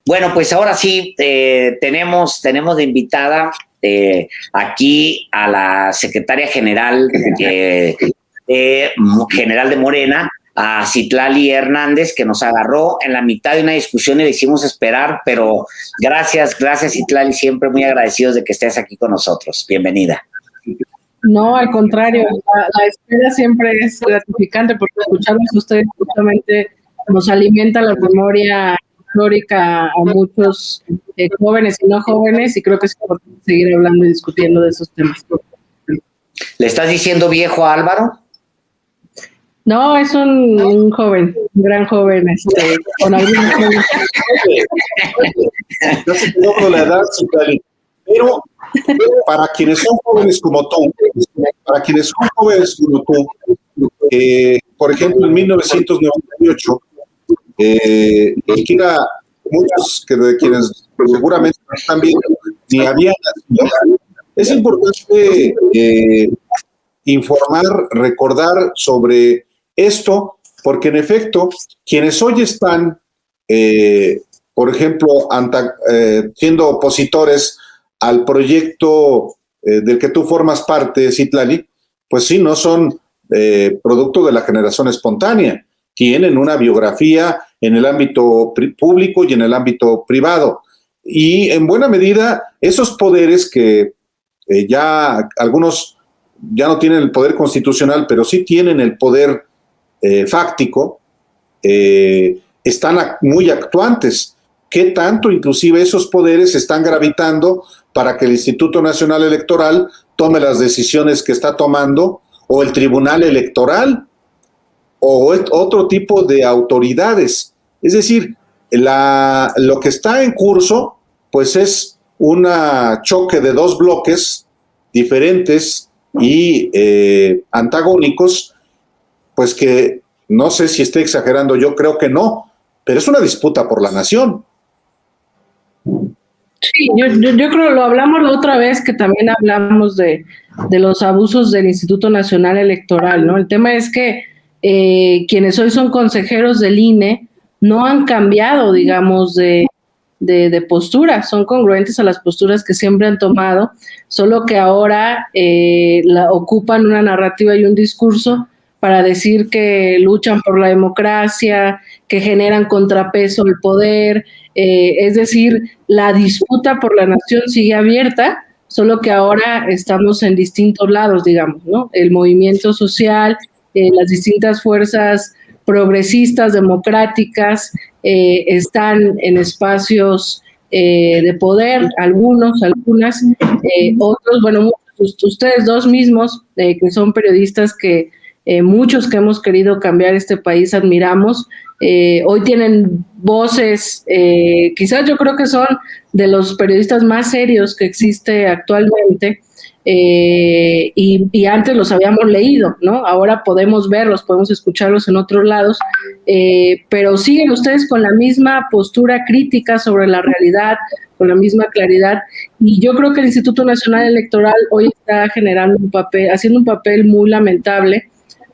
Bueno, pues ahora sí, tenemos de invitada aquí a la secretaria general general de Morena, a Citlali Hernández, que nos agarró en la mitad de una discusión y le hicimos esperar, pero gracias Citlali, siempre muy agradecidos de que estés aquí con nosotros. Bienvenida. No, al contrario, la espera siempre es gratificante porque escucharlos a ustedes justamente nos alimenta la memoria histórica a muchos jóvenes y no jóvenes, y creo que es importante seguir hablando y discutiendo de esos temas. ¿Le estás diciendo viejo a Álvaro? No, es un joven, un gran joven, con algunos años. No se quedó con la edad, pero para quienes son jóvenes como tú, por ejemplo, en 1998, siquiera muchos de quienes seguramente están viendo ni habían nacido. Es importante informar, recordar sobre esto, porque en efecto, quienes hoy están, por ejemplo, siendo opositores al proyecto del que tú formas parte, Citlali, pues sí, no son producto de la generación espontánea, tienen una biografía en el ámbito público y en el ámbito privado, y en buena medida esos poderes que ya algunos ya no tienen el poder constitucional, pero sí tienen el poder fáctico, están muy actuantes. ¿Qué tanto inclusive esos poderes están gravitando para que el Instituto Nacional Electoral tome las decisiones que está tomando, o el Tribunal Electoral, o otro tipo de autoridades? Es decir, lo que está en curso, pues es un choque de dos bloques diferentes y antagónicos, pues que no sé si estoy exagerando, yo creo que no, pero es una disputa por la nación. Sí, yo creo, lo hablamos la otra vez, que también hablamos de los abusos del Instituto Nacional Electoral, ¿no? El tema es que quienes hoy son consejeros del INE no han cambiado, digamos, de postura, son congruentes a las posturas que siempre han tomado, solo que ahora ocupan una narrativa y un discurso para decir que luchan por la democracia, que generan contrapeso al poder, es decir, la disputa por la nación sigue abierta, solo que ahora estamos en distintos lados, digamos, ¿no? El movimiento social, las distintas fuerzas progresistas, democráticas, están en espacios de poder, algunas, otros, bueno, ustedes dos mismos, que son periodistas que muchos que hemos querido cambiar este país admiramos, hoy tienen voces, quizás yo creo que son de los periodistas más serios que existe actualmente, y antes los habíamos leído, ¿no? Ahora podemos verlos, podemos escucharlos en otros lados, pero siguen ustedes con la misma postura crítica sobre la realidad, con la misma claridad, y yo creo que el Instituto Nacional Electoral hoy está haciendo un papel muy lamentable,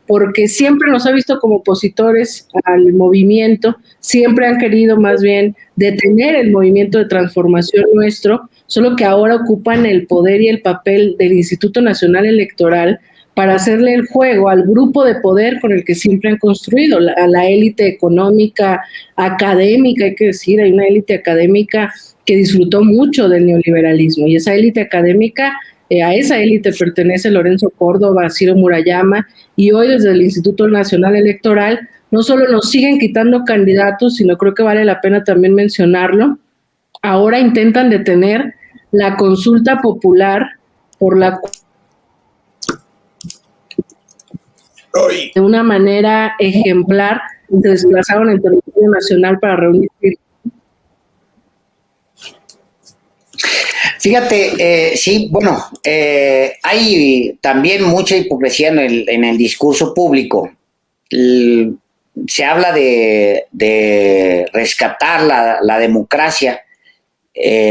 porque siempre nos ha visto como opositores al movimiento, siempre han querido más bien detener el movimiento de transformación nuestro, solo que ahora ocupan el poder y el papel del Instituto Nacional Electoral para hacerle el juego al grupo de poder con el que siempre han construido, a la élite económica, académica, hay que decir, hay una élite académica que disfrutó mucho del neoliberalismo, y esa élite académica, a esa élite pertenece Lorenzo Córdoba, Ciro Murayama, y hoy desde el Instituto Nacional Electoral no solo nos siguen quitando candidatos, sino creo que vale la pena también mencionarlo, ahora intentan detener la consulta popular por la de una manera ejemplar se desplazaron en territorio nacional para reunir. Fíjate, sí, bueno, hay también mucha hipocresía en el discurso público. Se habla de rescatar la democracia,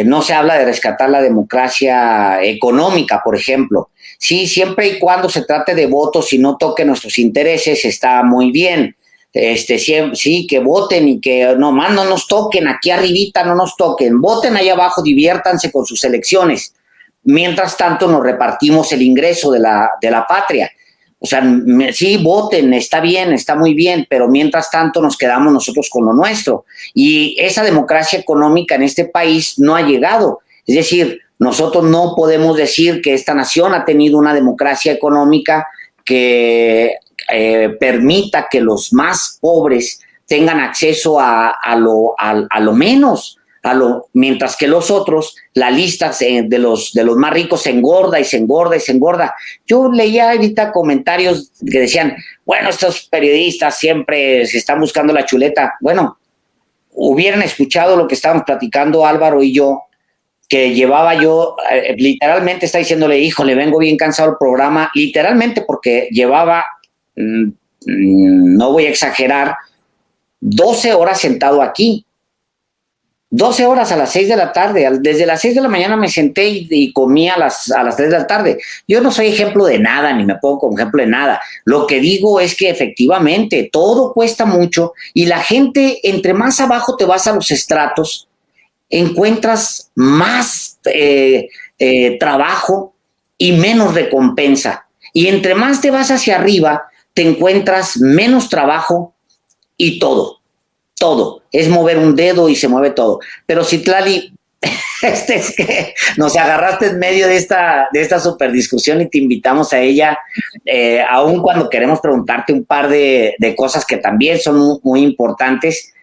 no se habla de rescatar la democracia económica, por ejemplo. Sí, siempre y cuando se trate de votos y no toque nuestros intereses, está muy bien, Sí, que voten y que nomás no nos toquen, aquí arribita no nos toquen, voten allá abajo, diviértanse con sus elecciones. Mientras tanto nos repartimos el ingreso de la patria. O sea, sí, voten, está bien, está muy bien, pero mientras tanto nos quedamos nosotros con lo nuestro. Y esa democracia económica en este país no ha llegado. Es decir, nosotros no podemos decir que esta nación ha tenido una democracia económica que permita que los más pobres tengan acceso a lo menos, mientras que los otros, la lista de los más ricos se engorda y se engorda y se engorda. Yo leía ahorita comentarios que decían, bueno, estos periodistas siempre se están buscando la chuleta. Bueno, hubieran escuchado lo que estábamos platicando Álvaro y yo, que llevaba yo, literalmente está diciéndole, híjole, vengo bien cansado del programa, literalmente porque llevaba, no voy a exagerar, 12 horas sentado aquí. 12 horas a las 6 de la tarde, desde las 6 de la mañana me senté y comí a las 3 de la tarde. Yo no soy ejemplo de nada, ni me pongo como ejemplo de nada. Lo que digo es que efectivamente todo cuesta mucho y la gente, entre más abajo te vas a los estratos, encuentras más trabajo y menos recompensa. Y entre más te vas hacia arriba, te encuentras menos trabajo y todo. Es mover un dedo y se mueve todo. Pero Citlali, es que nos agarraste en medio de esta super discusión y te invitamos a ella, aun cuando queremos preguntarte un par de cosas que también son muy, muy importantes.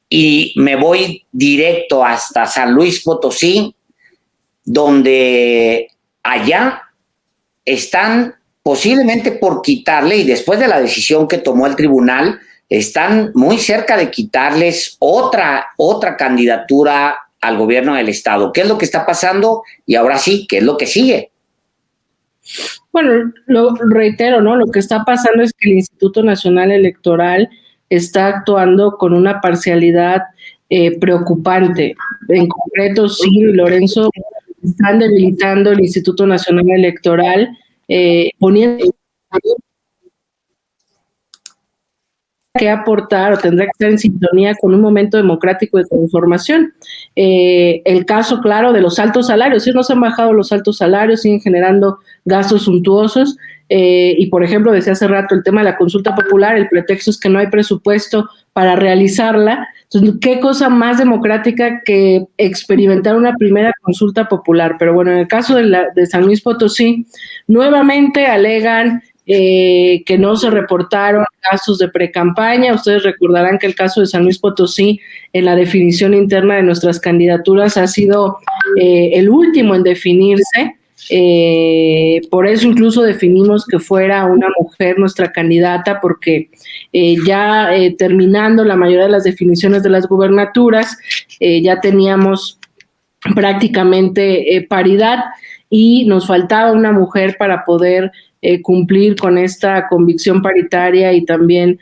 Y me voy directo hasta San Luis Potosí, donde allá están posiblemente por quitarle, y después de la decisión que tomó el tribunal, están muy cerca de quitarles otra candidatura al gobierno del estado. ¿Qué es lo que está pasando? Y ahora sí, ¿qué es lo que sigue? Bueno, lo reitero, ¿no? Lo que está pasando es que el Instituto Nacional Electoral está actuando con una parcialidad preocupante. En concreto, sí, Lorenzo, están debilitando el Instituto Nacional Electoral, poniendo que aportar o tendrá que estar en sintonía con un momento democrático de transformación. El caso, claro, de los altos salarios, sí, no se han bajado los altos salarios, siguen generando gastos suntuosos, y por ejemplo, decía hace rato el tema de la consulta popular, el pretexto es que no hay presupuesto para realizarla. Entonces, ¿qué cosa más democrática que experimentar una primera consulta popular? Pero bueno, en el caso de San Luis Potosí, nuevamente alegan que no se reportaron casos de precampaña. Ustedes recordarán que el caso de San Luis Potosí en la definición interna de nuestras candidaturas ha sido el último en definirse. Por eso incluso definimos que fuera una mujer nuestra candidata, porque ya terminando la mayoría de las definiciones de las gubernaturas, ya teníamos prácticamente paridad y nos faltaba una mujer para poder cumplir con esta convicción paritaria y también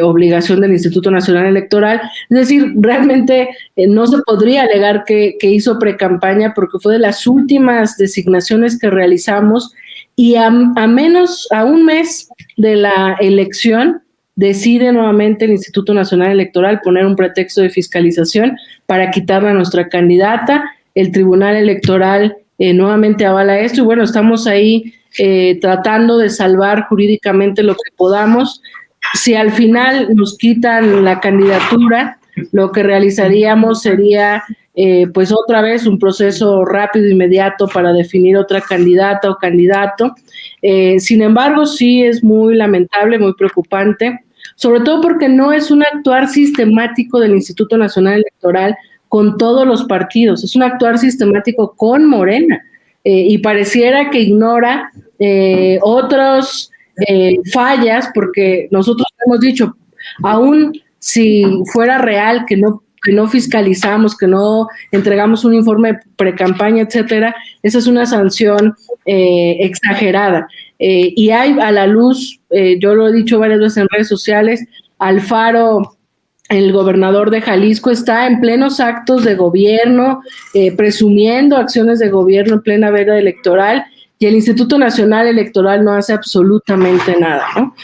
obligación del Instituto Nacional Electoral. Es decir, realmente no se podría alegar que hizo precampaña, porque fue de las últimas designaciones que realizamos, y a un mes de la elección decide nuevamente el Instituto Nacional Electoral poner un pretexto de fiscalización para quitarle a nuestra candidata. El Tribunal Electoral nuevamente avala esto, y bueno, estamos ahí tratando de salvar jurídicamente lo que podamos. Si al final nos quitan la candidatura, lo que realizaríamos sería pues otra vez un proceso rápido, inmediato, para definir otra candidata o candidato. Sin embargo, sí es muy lamentable, muy preocupante, sobre todo porque no es un actuar sistemático del Instituto Nacional Electoral con todos los partidos, es un actuar sistemático con Morena, y pareciera que ignora otras fallas, porque nosotros hemos dicho, aún si fuera real que no fiscalizamos, que no entregamos un informe de precampaña, etcétera, esa es una sanción exagerada. Y hay a la luz, yo lo he dicho varias veces en redes sociales, Alfaro, el gobernador de Jalisco, está en plenos actos de gobierno, presumiendo acciones de gobierno en plena veda electoral, y el Instituto Nacional Electoral no hace absolutamente nada, ¿no?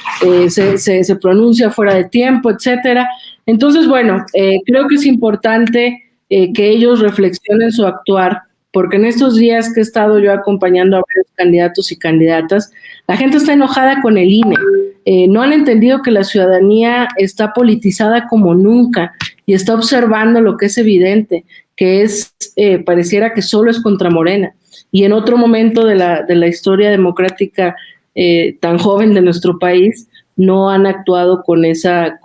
Se pronuncia fuera de tiempo, etcétera. Entonces, bueno, creo que es importante que ellos reflexionen su actuar, porque en estos días que he estado yo acompañando a varios candidatos y candidatas, la gente está enojada con el INE. No han entendido que la ciudadanía está politizada como nunca y está observando lo que es evidente, que es, pareciera que solo es contra Morena. Y en otro momento de la historia democrática tan joven de nuestro país, no han actuado con esa...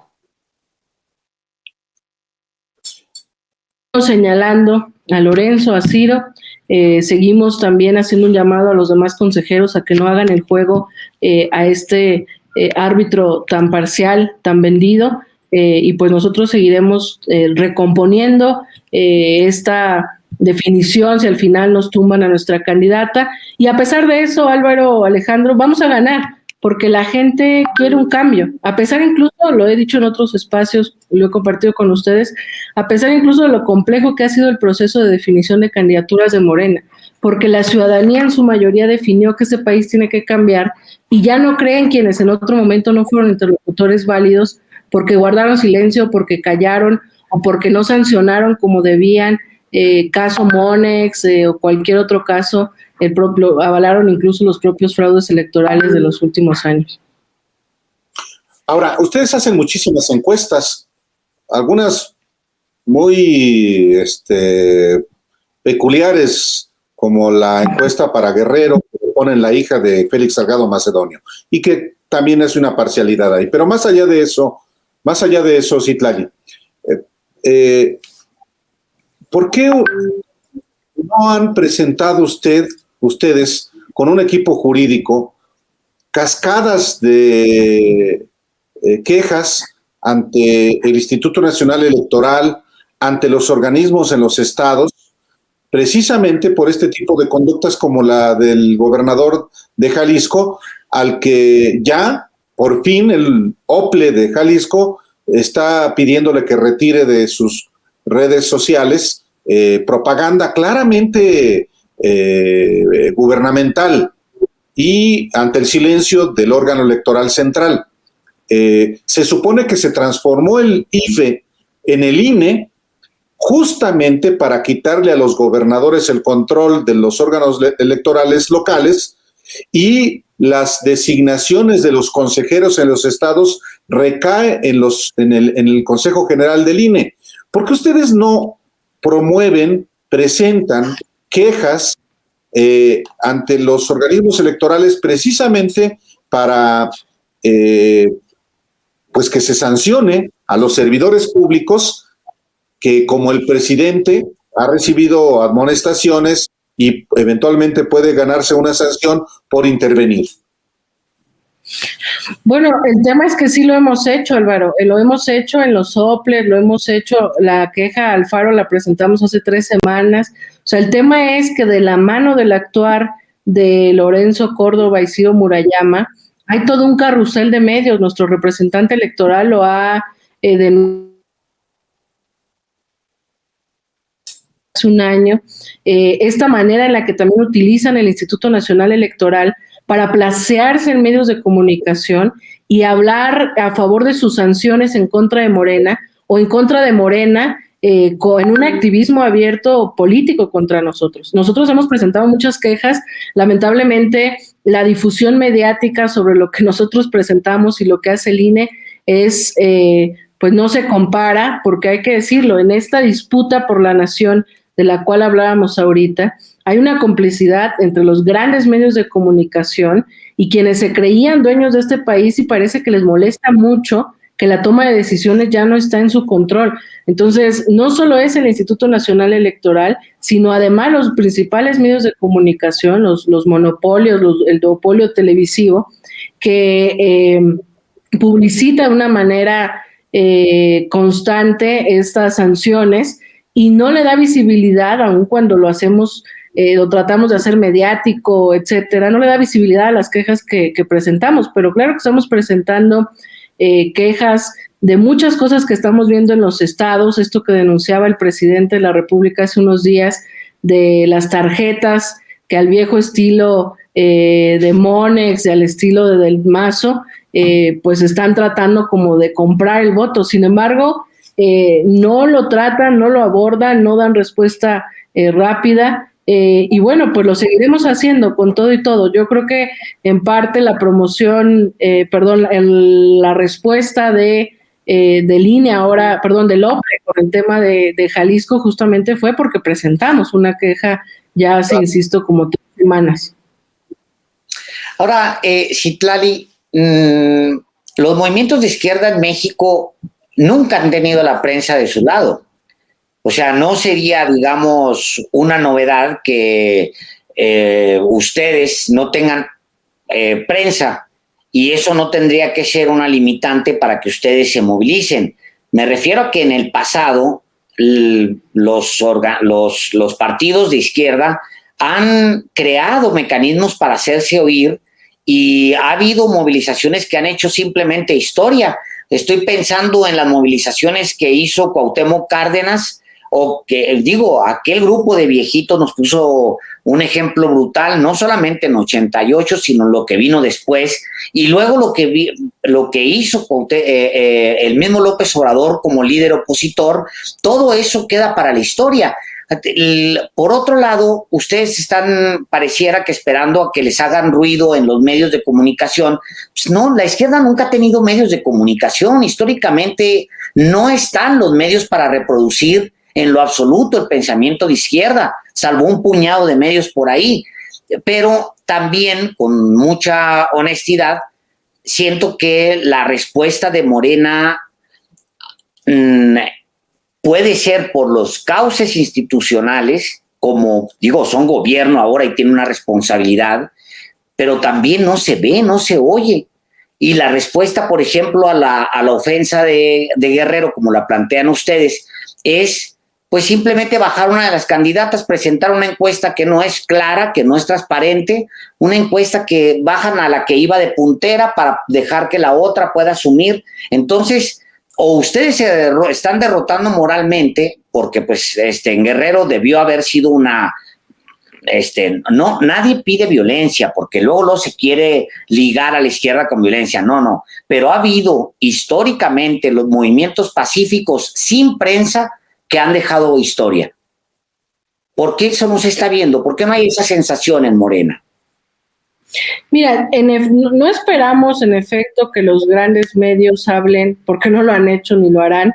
Señalando a Lorenzo, a Ciro, seguimos también haciendo un llamado a los demás consejeros a que no hagan el juego a este árbitro tan parcial, tan vendido, y pues nosotros seguiremos recomponiendo esta definición si al final nos tumban a nuestra candidata, y a pesar de eso, Álvaro, Alejandro, vamos a ganar, porque la gente quiere un cambio, a pesar incluso, lo he dicho en otros espacios, lo he compartido con ustedes, a pesar incluso de lo complejo que ha sido el proceso de definición de candidaturas de Morena, porque la ciudadanía en su mayoría definió que este país tiene que cambiar y ya no creen quienes en otro momento no fueron interlocutores válidos porque guardaron silencio, porque callaron o porque no sancionaron como debían, caso Monex o cualquier otro caso, avalaron incluso los propios fraudes electorales de los últimos años. Ahora, ustedes hacen muchísimas encuestas, algunas muy peculiares, como la encuesta para Guerrero, que ponen la hija de Félix Salgado Macedonio, y que también es una parcialidad ahí. Pero más allá de eso, Citlali, ¿por qué no han presentado ustedes con un equipo jurídico cascadas de quejas ante el Instituto Nacional Electoral, ante los organismos en los estados, precisamente por este tipo de conductas como la del gobernador de Jalisco, al que ya, por fin, el OPLE de Jalisco está pidiéndole que retire de sus redes sociales propaganda claramente gubernamental y ante el silencio del órgano electoral central. Se supone que se transformó el IFE en el INE justamente para quitarle a los gobernadores el control de los órganos electorales locales, y las designaciones de los consejeros en los estados recae en el Consejo General del INE. ¿Por qué ustedes no presentan quejas ante los organismos electorales precisamente para pues que se sancione a los servidores públicos que, como el presidente, ha recibido amonestaciones y eventualmente puede ganarse una sanción por intervenir? Bueno, el tema es que sí lo hemos hecho, Álvaro, lo hemos hecho en los soples, lo hemos hecho, la queja al Faro la presentamos hace 3 semanas, o sea, el tema es que de la mano del actuar de Lorenzo Córdoba y Ciro Murayama, hay todo un carrusel de medios, nuestro representante electoral lo ha denunciado hace un año, esta manera en la que también utilizan el Instituto Nacional Electoral para placearse en medios de comunicación y hablar a favor de sus sanciones en contra de Morena o en contra de Morena en un activismo abierto político contra nosotros. Nosotros hemos presentado muchas quejas, lamentablemente la difusión mediática sobre lo que nosotros presentamos y lo que hace el INE es, pues no se compara, porque hay que decirlo, en esta disputa por la nación de la cual hablábamos ahorita, hay una complicidad entre los grandes medios de comunicación y quienes se creían dueños de este país, y parece que les molesta mucho que la toma de decisiones ya no está en su control. Entonces, no solo es el Instituto Nacional Electoral, sino además los principales medios de comunicación, los monopolios, el duopolio televisivo, que publicita de una manera constante estas sanciones y no le da visibilidad, aun cuando lo hacemos, lo tratamos de hacer mediático, etcétera, no le da visibilidad a las quejas que presentamos, pero claro que estamos presentando quejas de muchas cosas que estamos viendo en los estados, esto que denunciaba el presidente de la República hace unos días, de las tarjetas que al viejo estilo de Monex, al estilo de Del Mazo, pues están tratando como de comprar el voto. Sin embargo, no lo tratan, no lo abordan, no dan respuesta rápida, y bueno, pues lo seguiremos haciendo con todo y todo. Yo creo que en parte la promoción, la respuesta del INE ahora, del OPLE con el tema de Jalisco justamente fue porque presentamos una queja ya hace, insisto, como 3 semanas. Ahora, Citlali, los movimientos de izquierda en México nunca han tenido la prensa de su lado. O sea, no sería, digamos, una novedad que ustedes no tengan prensa, y eso no tendría que ser una limitante para que ustedes se movilicen. Me refiero a que en el pasado los partidos de izquierda han creado mecanismos para hacerse oír, y ha habido movilizaciones que han hecho simplemente historia. Estoy pensando en las movilizaciones que hizo Cuauhtémoc Cárdenas, o que, aquel grupo de viejitos nos puso un ejemplo brutal, no solamente en 88, sino lo que vino después, y luego lo que hizo el mismo López Obrador como líder opositor. Todo eso queda para la historia. Por otro lado, ustedes pareciera que esperando a que les hagan ruido en los medios de comunicación. Pues no, la izquierda nunca ha tenido medios de comunicación. Históricamente no están los medios para reproducir en lo absoluto el pensamiento de izquierda, salvo un puñado de medios por ahí. Pero también, con mucha honestidad, siento que la respuesta de Morena puede ser por los cauces institucionales, como son gobierno ahora y tienen una responsabilidad, pero también no se ve, no se oye. Y la respuesta, por ejemplo, a la ofensa de Guerrero, como la plantean ustedes, es pues simplemente bajar una de las candidatas, presentar una encuesta que no es clara, que no es transparente, una encuesta que bajan a la que iba de puntera para dejar que la otra pueda asumir. Entonces, o ustedes se están derrotando moralmente, porque pues en Guerrero debió haber sido no, nadie pide violencia, porque luego se quiere ligar a la izquierda con violencia, no, pero ha habido históricamente los movimientos pacíficos sin prensa que han dejado historia. ¿Por qué eso no se está viendo? ¿Por qué no hay esa sensación en Morena? Mira, no esperamos en efecto que los grandes medios hablen, porque no lo han hecho ni lo harán,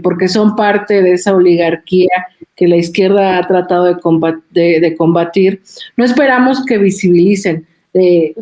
porque son parte de esa oligarquía que la izquierda ha tratado de combatir. No esperamos que visibilicen.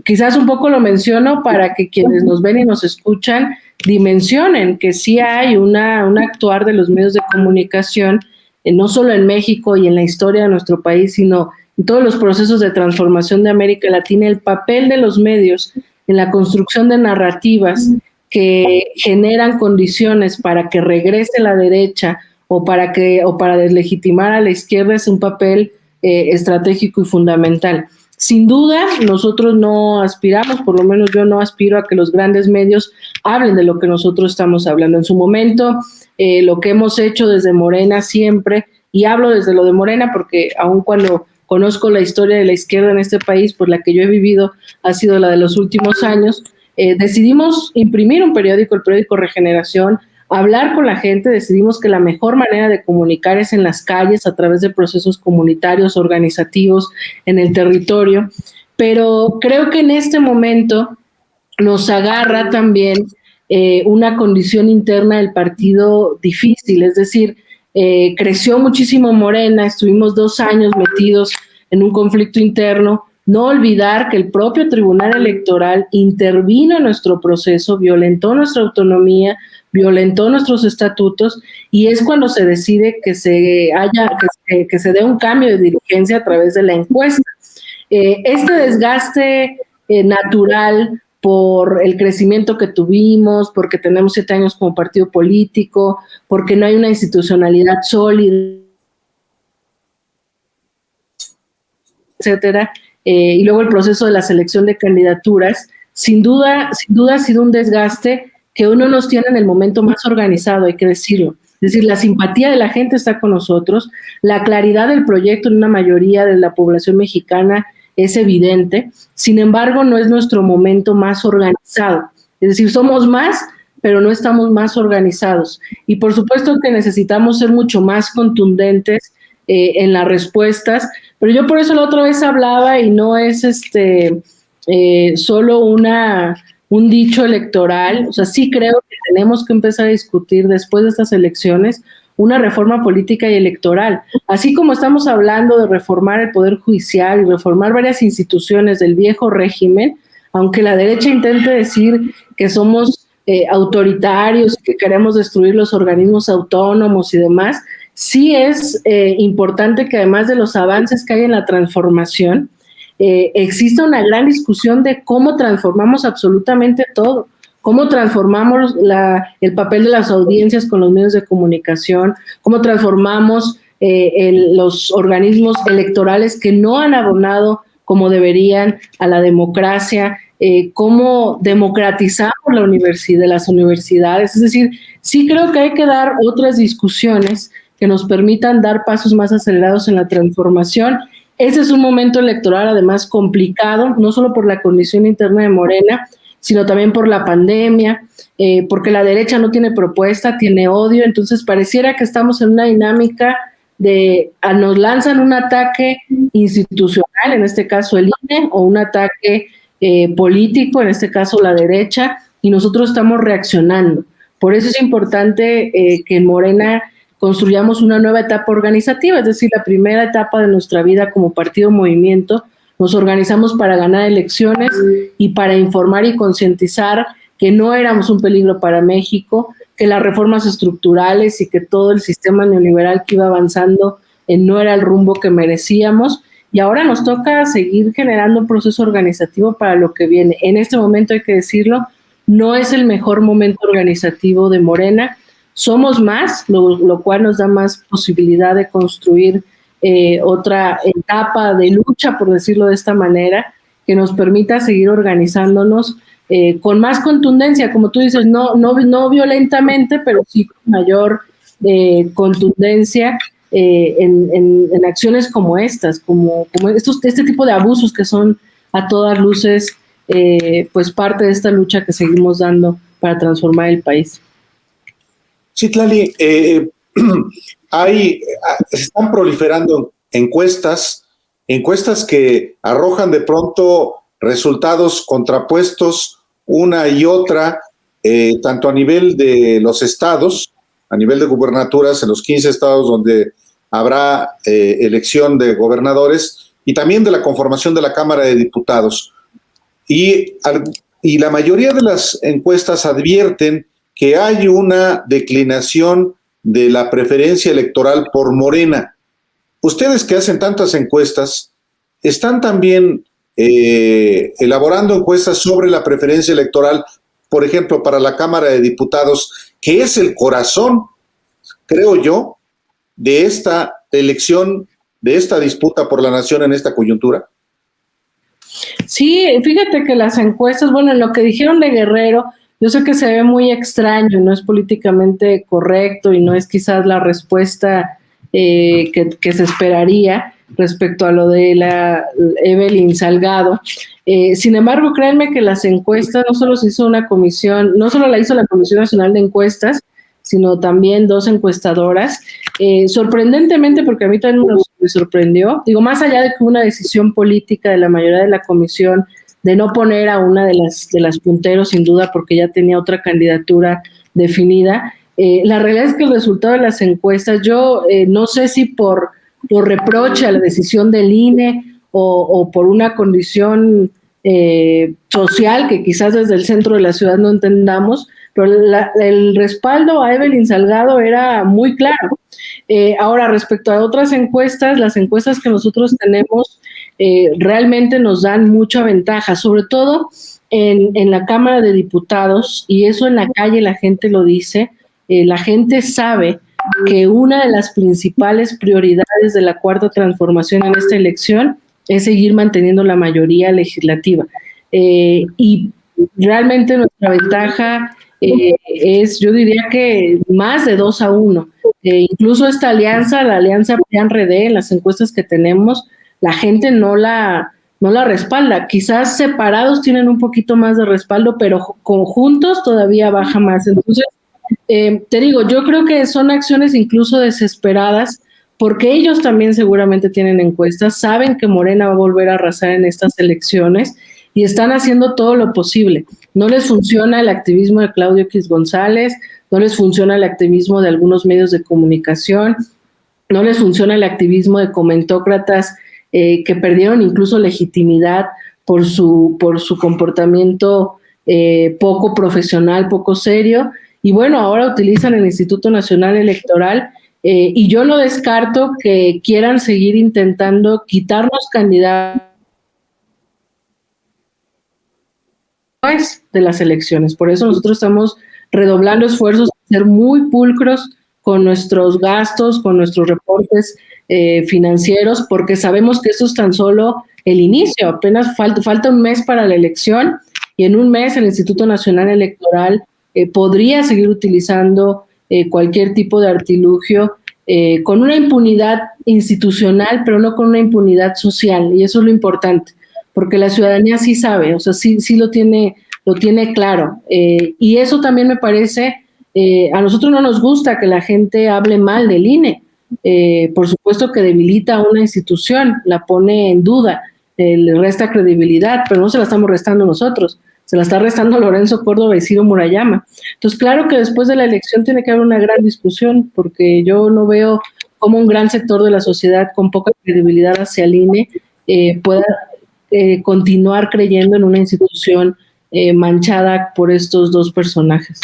Quizás un poco lo menciono para que quienes nos ven y nos escuchan dimensionen que sí hay un actuar de los medios de comunicación, no solo en México y en la historia de nuestro país, sino en todos los procesos de transformación de América Latina, el papel de los medios en la construcción de narrativas que generan condiciones para que regrese la derecha o para deslegitimar a la izquierda es un papel estratégico y fundamental. Sin duda, nosotros no aspiramos, por lo menos yo no aspiro a que los grandes medios hablen de lo que nosotros estamos hablando. En su momento, lo que hemos hecho desde Morena siempre, y hablo desde lo de Morena porque aun cuando conozco la historia de la izquierda en este país, por la que yo he vivido, ha sido la de los últimos años, decidimos imprimir un periódico, el periódico Regeneración, hablar con la gente. Decidimos que la mejor manera de comunicar es en las calles, a través de procesos comunitarios, organizativos, en el territorio, pero creo que en este momento nos agarra también una condición interna del partido difícil, es decir, creció muchísimo Morena, estuvimos 2 años metidos en un conflicto interno. No olvidar que el propio Tribunal Electoral intervino en nuestro proceso, violentó nuestra autonomía, violentó nuestros estatutos, y es cuando se decide que se dé un cambio de dirigencia a través de la encuesta. Este desgaste natural por el crecimiento que tuvimos, porque tenemos 7 años como partido político, porque no hay una institucionalidad sólida, etcétera, y luego el proceso de la selección de candidaturas, sin duda ha sido un desgaste que uno nos tiene en el momento más organizado, hay que decirlo. Es decir, la simpatía de la gente está con nosotros, la claridad del proyecto en una mayoría de la población mexicana es evidente. Sin embargo, no es nuestro momento más organizado. Es decir, somos más, pero no estamos más organizados. Y por supuesto que necesitamos ser mucho más contundentes en las respuestas, pero yo por eso la otra vez hablaba, y no es solo un dicho electoral. O sea, sí creo que tenemos que empezar a discutir después de estas elecciones una reforma política y electoral. Así como estamos hablando de reformar el Poder Judicial y reformar varias instituciones del viejo régimen, aunque la derecha intente decir que somos autoritarios, que queremos destruir los organismos autónomos y demás, sí es importante que además de los avances que hay en la transformación, exista una gran discusión de cómo transformamos absolutamente todo, cómo transformamos el papel de las audiencias con los medios de comunicación, cómo transformamos los organismos electorales que no han abonado como deberían a la democracia, cómo democratizamos las universidades. Es decir, sí creo que hay que dar otras discusiones que nos permitan dar pasos más acelerados en la transformación. Ese es un momento electoral además complicado, no solo por la condición interna de Morena, sino también por la pandemia, porque la derecha no tiene propuesta, tiene odio. Entonces pareciera que estamos en una dinámica nos lanzan un ataque institucional, en este caso el INE, o un ataque político, en este caso la derecha, y nosotros estamos reaccionando. Por eso es importante que en Morena construyamos una nueva etapa organizativa, es decir, la primera etapa de nuestra vida como partido movimiento. Nos organizamos para ganar elecciones y para informar y concientizar que no éramos un peligro para México, que las reformas estructurales y que todo el sistema neoliberal que iba avanzando no era el rumbo que merecíamos. Y ahora nos toca seguir generando un proceso organizativo para lo que viene. En este momento, hay que decirlo, no es el mejor momento organizativo de Morena. Somos más, lo cual nos da más posibilidad de construir otra etapa de lucha, por decirlo de esta manera, que nos permita seguir organizándonos con más contundencia, como tú dices, no violentamente, pero sí con mayor contundencia en acciones como estas, como este tipo de abusos que son a todas luces pues parte de esta lucha que seguimos dando para transformar el país. Citlali, están proliferando encuestas que arrojan de pronto resultados contrapuestos una y otra, tanto a nivel de los estados, a nivel de gubernaturas en los 15 estados donde habrá elección de gobernadores, y también de la conformación de la Cámara de Diputados. Y la mayoría de las encuestas advierten que hay una declinación de la preferencia electoral por Morena. Ustedes que hacen tantas encuestas, ¿están también elaborando encuestas sobre la preferencia electoral, por ejemplo, para la Cámara de Diputados, que es el corazón, creo yo, de esta elección, de esta disputa por la nación en esta coyuntura? Sí, fíjate que las encuestas, bueno, lo que dijeron de Guerrero, yo sé que se ve muy extraño, no es políticamente correcto y no es quizás la respuesta que se esperaría respecto a lo de la Evelyn Salgado. Sin embargo, créanme que las encuestas no solo se hizo una comisión, no solo la hizo la Comisión Nacional de Encuestas, sino también 2 encuestadoras. Sorprendentemente, porque a mí también me sorprendió, digo, más allá de que una decisión política de la mayoría de la comisión de no poner a una de las punteros, sin duda, porque ya tenía otra candidatura definida. La realidad es que el resultado de las encuestas, yo no sé si por reproche a la decisión del INE o por una condición social que quizás desde el centro de la ciudad no entendamos, pero el respaldo a Evelyn Salgado era muy claro. Ahora, respecto a otras encuestas, las encuestas que nosotros tenemos realmente nos dan mucha ventaja, sobre todo en la Cámara de Diputados, y eso en la calle la gente lo dice, la gente sabe que una de las principales prioridades de la Cuarta Transformación en esta elección es seguir manteniendo la mayoría legislativa. Y realmente nuestra ventaja es, yo diría que más de 2-1. Incluso esta alianza, la alianza PRIAN-RD, en las encuestas que tenemos, la gente no la no la respalda. Quizás separados tienen un poquito más de respaldo, pero conjuntos todavía baja más. Entonces, te digo, yo creo que son acciones incluso desesperadas, porque ellos también seguramente tienen encuestas, saben que Morena va a volver a arrasar en estas elecciones y están haciendo todo lo posible. No les funciona el activismo de Claudio X González, no les funciona el activismo de algunos medios de comunicación, no les funciona el activismo de comentócratas que perdieron incluso legitimidad por su comportamiento poco profesional, poco serio, y bueno, ahora utilizan el Instituto Nacional Electoral, y yo no descarto que quieran seguir intentando quitarnos candidatos de las elecciones. Por eso nosotros estamos redoblando esfuerzos, ser muy pulcros con nuestros gastos, con nuestros reportes financieros, porque sabemos que esto es tan solo el inicio, apenas falta un mes para la elección, y en un mes el Instituto Nacional Electoral podría seguir utilizando cualquier tipo de artilugio con una impunidad institucional, pero no con una impunidad social, y eso es lo importante, porque la ciudadanía sí sabe, o sea, sí lo tiene claro, y eso también me parece, a nosotros no nos gusta que la gente hable mal del INE, por supuesto que debilita a una institución, la pone en duda, le resta credibilidad, pero no se la estamos restando nosotros, se la está restando Lorenzo Córdoba y Ciro Murayama. Entonces, claro que después de la elección tiene que haber una gran discusión, porque yo no veo cómo un gran sector de la sociedad con poca credibilidad hacia el INE pueda continuar creyendo en una institución manchada por estos dos personajes.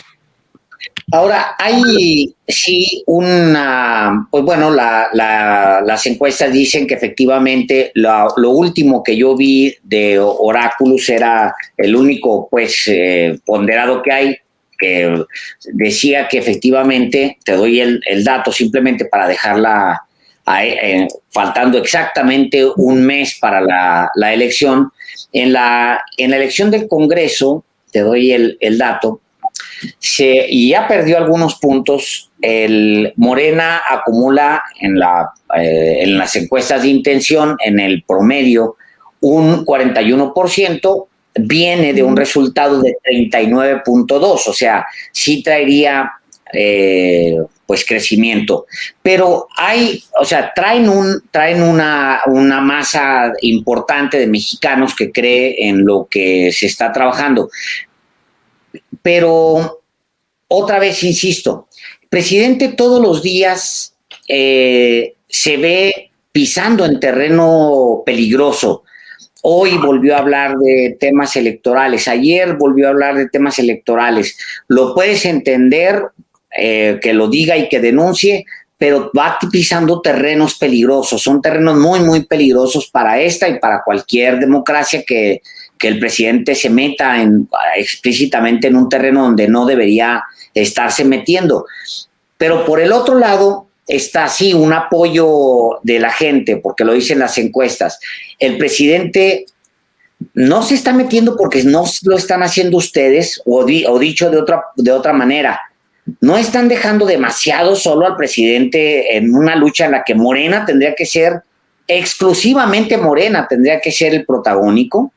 Ahora, hay sí pues bueno, las encuestas dicen que efectivamente lo último que yo vi de Oráculos era el único, pues, ponderado que hay, que decía que efectivamente, te doy el dato simplemente para dejarla faltando exactamente un mes para la elección. En la elección del Congreso, te doy el dato, y ya perdió algunos puntos. El Morena acumula en las encuestas de intención, en el promedio, un 41%, viene de un resultado de 39.2, o sea, sí traería pues crecimiento, pero traen una masa importante de mexicanos que cree en lo que se está trabajando. Pero otra vez insisto, el presidente todos los días se ve pisando en terreno peligroso. Hoy volvió a hablar de temas electorales, ayer volvió a hablar de temas electorales. Lo puedes entender, que lo diga y que denuncie, pero va pisando terrenos peligrosos. Son terrenos muy, muy peligrosos para esta y para cualquier democracia que el presidente se meta explícitamente en un terreno donde no debería estarse metiendo. Pero por el otro lado está sí un apoyo de la gente, porque lo dicen las encuestas. El presidente no se está metiendo porque no lo están haciendo ustedes, o dicho de otra manera, no están dejando demasiado solo al presidente en una lucha en la que Morena tendría que ser, exclusivamente Morena tendría que ser el protagónico.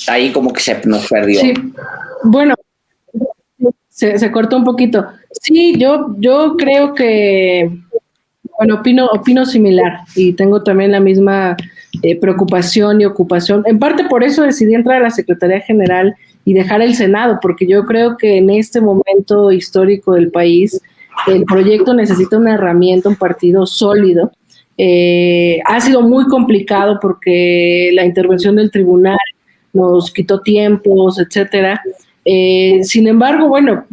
Ahí como que se nos perdió. Sí, bueno, se cortó un poquito. Sí, yo creo que, bueno, opino similar y tengo también la misma preocupación y ocupación. En parte por eso decidí entrar a la Secretaría General y dejar el Senado, porque yo creo que en este momento histórico del país, el proyecto necesita una herramienta, un partido sólido. Ha sido muy complicado porque la intervención del tribunal nos quitó tiempos, etcétera. Sin embargo, bueno,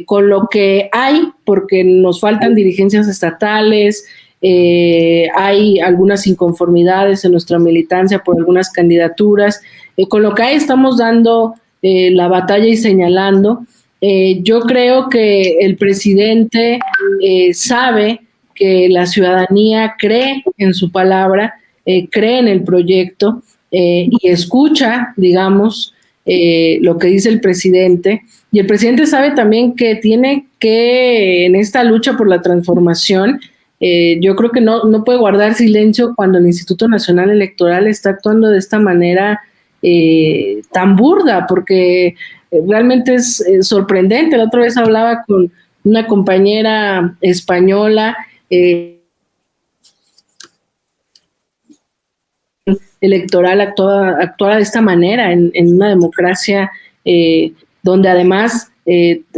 con lo que hay, porque nos faltan dirigencias estatales, hay algunas inconformidades en nuestra militancia por algunas candidaturas, con lo que hay estamos dando la batalla y señalando. Yo creo que el presidente sabe que la ciudadanía cree en su palabra, cree en el proyecto, y escucha, digamos, lo que dice el presidente, y el presidente sabe también que tiene que, en esta lucha por la transformación, yo creo que no puede guardar silencio cuando el Instituto Nacional Electoral está actuando de esta manera tan burda, porque realmente es sorprendente. La otra vez hablaba con una compañera española electoral actuara de esta manera en una democracia donde además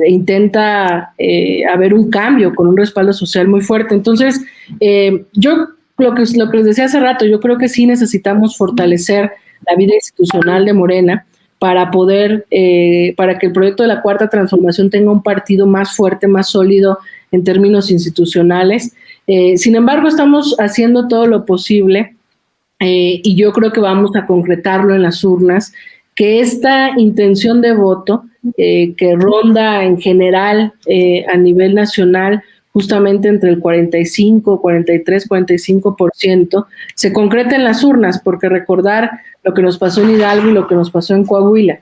intenta haber un cambio con un respaldo social muy fuerte. Entonces, yo lo que les decía hace rato, yo creo que sí necesitamos fortalecer la vida institucional de Morena para poder, para que el proyecto de la Cuarta Transformación tenga un partido más fuerte, más sólido en términos institucionales. Sin embargo, estamos haciendo todo lo posible y yo creo que vamos a concretarlo en las urnas, que esta intención de voto que ronda en general a nivel nacional justamente entre el 45, 43, 45%, se concreta en las urnas, porque recordar lo que nos pasó en Hidalgo y lo que nos pasó en Coahuila.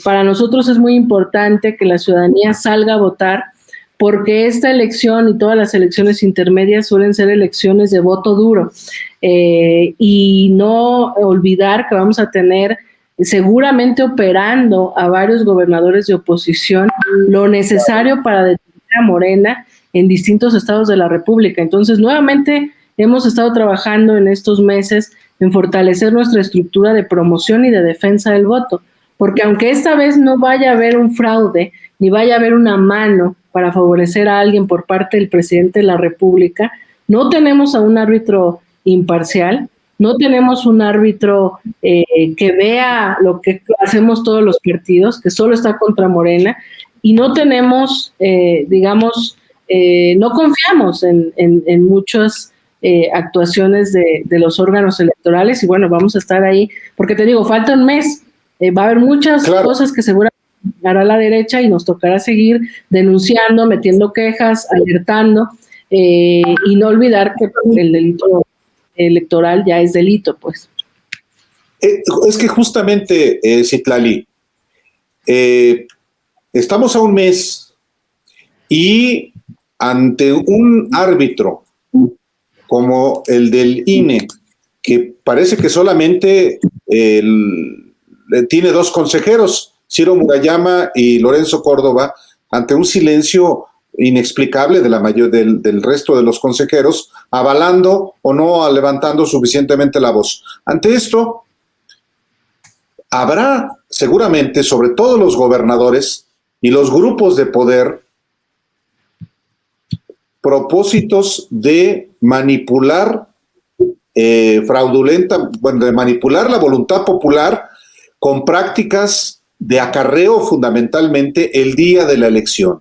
Para nosotros es muy importante que la ciudadanía salga a votar, porque esta elección y todas las elecciones intermedias suelen ser elecciones de voto duro, y no olvidar que vamos a tener seguramente operando a varios gobernadores de oposición lo necesario para detener a Morena en distintos estados de la República. Entonces, nuevamente hemos estado trabajando en estos meses en fortalecer nuestra estructura de promoción y de defensa del voto, porque aunque esta vez no vaya a haber un fraude, ni vaya a haber una mano para favorecer a alguien por parte del presidente de la República, no tenemos a un árbitro imparcial, no tenemos un árbitro que vea lo que hacemos todos los partidos, que solo está contra Morena, y no tenemos, no confiamos en muchas actuaciones de los órganos electorales, y bueno, vamos a estar ahí, porque te digo, falta un mes, va a haber muchas cosas que seguramente hará la derecha y nos tocará seguir denunciando, metiendo quejas, alertando, y no olvidar que el delito electoral ya es delito, pues. Es que justamente, Citlali, estamos a un mes y ante un árbitro como el del INE, que parece que solamente tiene dos consejeros, Ciro Murayama y Lorenzo Córdoba, ante un silencio inexplicable de la mayor del resto de los consejeros, avalando o no levantando suficientemente la voz. Ante esto, habrá seguramente, sobre todo los gobernadores y los grupos de poder, propósitos de manipular de manipular la voluntad popular con prácticas de acarreo fundamentalmente el día de la elección.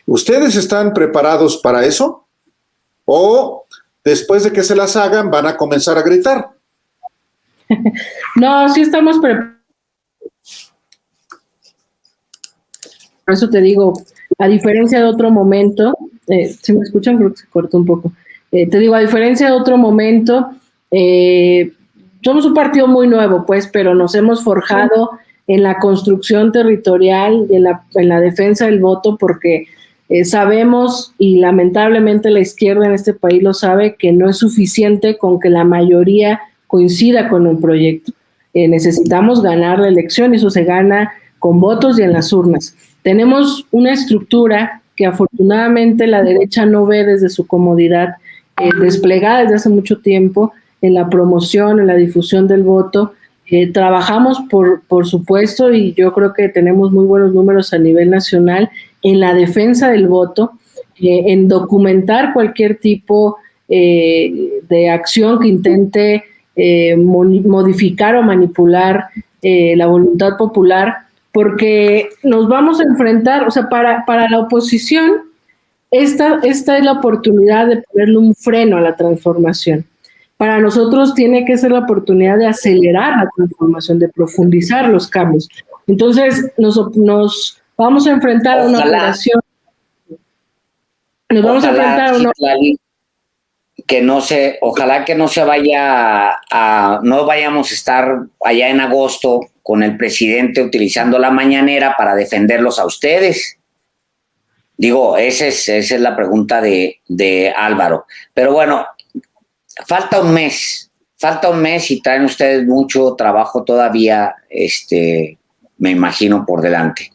¿Ustedes están preparados para eso? ¿O después de que se las hagan van a comenzar a gritar? No, sí estamos preparados. Por eso te digo, a diferencia de otro momento, ¿sí me escuchan? Creo que se cortó un poco. Te digo, a diferencia de otro momento, somos un partido muy nuevo, pues, pero nos hemos forjado en la construcción territorial y en la defensa del voto, porque sabemos, y lamentablemente la izquierda en este país lo sabe, que no es suficiente con que la mayoría coincida con un proyecto. Necesitamos ganar la elección, y eso se gana con votos y en las urnas. Tenemos una estructura que afortunadamente la derecha no ve desde su comodidad, desplegada desde hace mucho tiempo en la promoción, en la difusión del voto. Trabajamos, por supuesto, y yo creo que tenemos muy buenos números a nivel nacional en la defensa del voto, en documentar cualquier tipo de acción que intente modificar o manipular la voluntad popular, porque nos vamos a enfrentar, o sea, para la oposición, esta es la oportunidad de ponerle un freno a la transformación. Para nosotros tiene que ser la oportunidad de acelerar la transformación, de profundizar los cambios. Entonces, nos vamos a enfrentar a una operación. Nos vamos a enfrentar a una. ojalá que no se vaya no vayamos a estar allá en agosto con el presidente utilizando la mañanera para defenderlos a ustedes. Digo, esa es la pregunta de Álvaro. Pero bueno, falta un mes y traen ustedes mucho trabajo todavía, me imagino, por delante.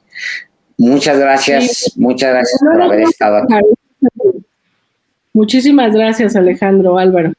Muchas gracias por haber estado aquí. Muchísimas gracias, Alejandro, Álvaro.